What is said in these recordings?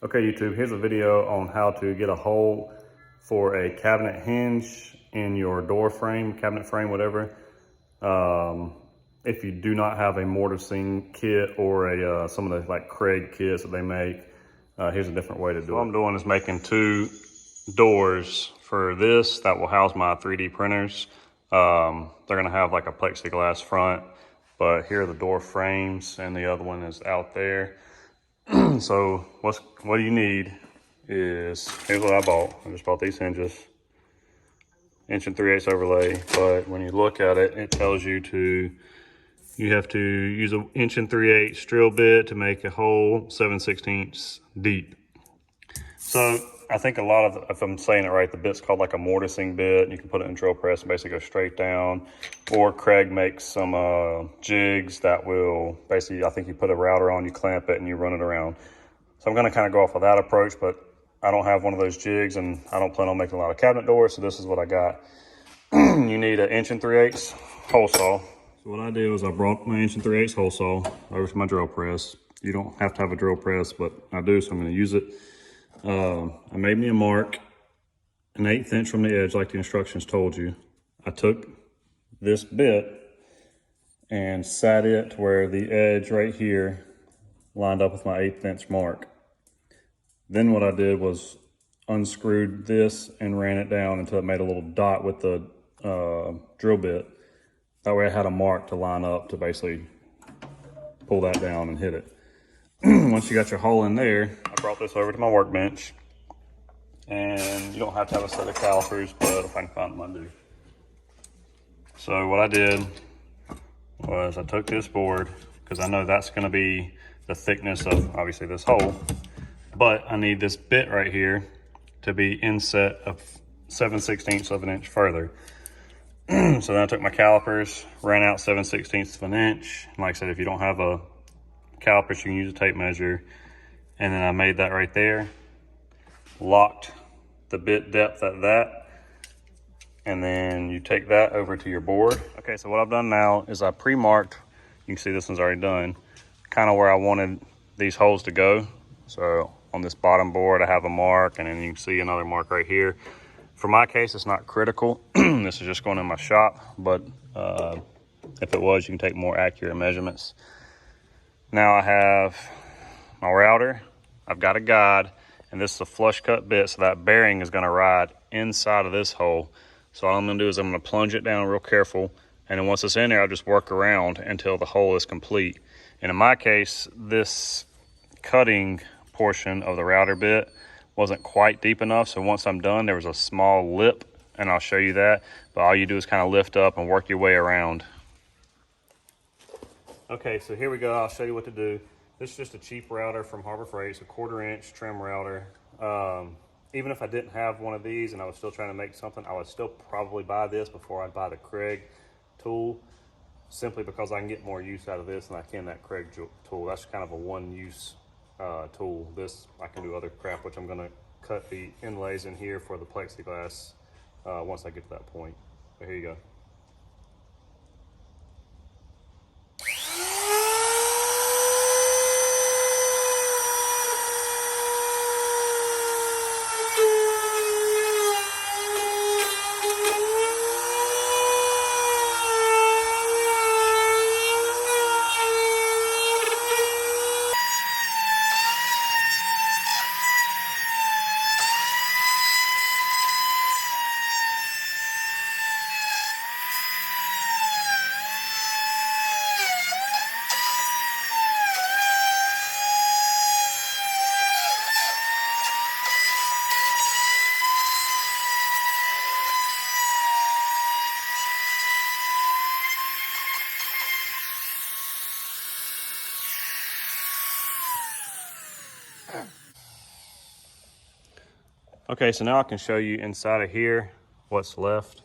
Okay, YouTube, here's a video on how to get a hole for a cabinet hinge in your door frame, cabinet frame, whatever. If you do not have a mortising kit or some of the like Craig kits that they make, here's a different way to do it. What I'm doing is making two doors for this that will house my 3D printers. They're gonna have like a plexiglass front, but here are the door frames and the other one is out there. So what you need is, here's what I bought. I just bought these hinges, 1 3/8 overlay, but when you look at it, it tells you you have to use a 1 3/8 drill bit to make a hole 7/16 deep. So I think a lot of, if I'm saying it right, the bit's called like a mortising bit. You can put it in drill press and basically go straight down. Or Craig makes some jigs that will basically, I think you put a router on, you clamp it and you run it around. So I'm gonna kind of go off of that approach, but I don't have one of those jigs and I don't plan on making a lot of cabinet doors, so this is what I got. You need an 1 3/8 hole saw. So what I did was I brought my 1 3/8 hole saw over to my drill press. You don't have to have a drill press, but I do, so I'm gonna use it. I made me a mark, an 1/8 inch from the edge like the instructions told you. I took this bit and sat it to where the edge right here lined up with my 1/8 inch mark. Then what I did was unscrewed this and ran it down until it made a little dot with the drill bit. That way I had a mark to line up to basically pull that down and hit it. Once you got your hole in there, I brought this over to my workbench, and you don't have to have a set of calipers, but if I can find them, I do. So what I did was I took this board, because I know that's gonna be the thickness of obviously this hole, but I need this bit right here to be inset of 7/16 of an inch further. So then I took my calipers, ran out 7/16 of an inch. And like I said, if you don't have a calipers, you can use a tape measure. And then I made that right there, locked the bit depth at that, and then you take that over to your board. Okay, so what I've done now is I pre-marked, you can see this one's already done, kind of where I wanted these holes to go. So on this bottom board, I have a mark, and then you can see another mark right here. For my case, it's not critical. This is just going in my shop, but if it was, you can take more accurate measurements. Now I have my router, I've got a guide, and this is a flush cut bit, so that bearing is gonna ride inside of this hole. So all I'm gonna do is I'm gonna plunge it down real careful, and then once it's in there, I'll just work around until the hole is complete. And in my case, this cutting portion of the router bit wasn't quite deep enough, so once I'm done, there was a small lip, and I'll show you that, but all you do is kind of lift up and work your way around. Okay, so here we go. I'll show you what to do. This is just a cheap router from Harbor Freight. It's a 1/4 inch trim router. Even if I didn't have one of these and I was still trying to make something, I would still probably buy this before I'd buy the Craig tool, simply because I can get more use out of this than I can that Craig tool. That's kind of a one-use tool. This, I can do other crap, which I'm gonna cut the inlays in here for the plexiglass once I get to that point. So here you go. Okay, so now I can show you inside of here what's left.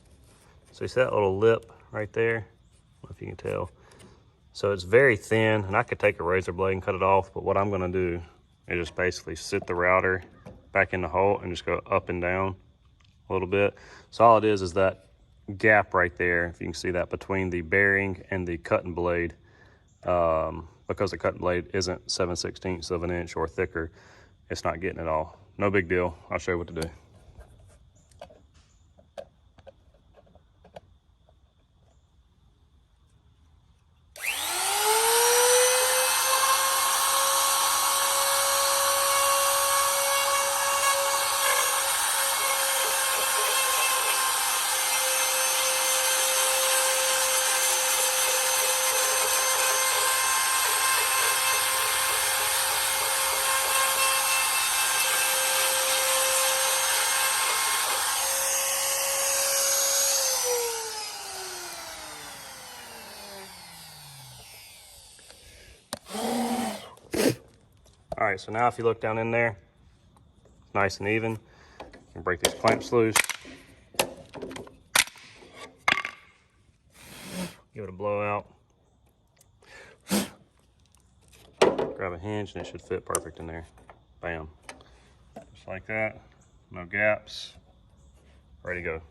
So you see that little lip right there? I don't know if you can tell. So it's very thin, and I could take a razor blade and cut it off, but what I'm gonna do is just basically sit the router back in the hole and just go up and down a little bit. So all it is that gap right there, if you can see that, between the bearing and the cutting blade, because the cutting blade isn't 7/16 of an inch or thicker. it's not getting it all. No big deal. I'll show you what to do. All right, so now if you look down in there, nice and even. You can break these clamps loose. Give it a blowout. Grab a hinge and it should fit perfect in there. Bam. Just like that. No gaps. Ready to go.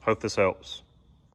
Hope this helps.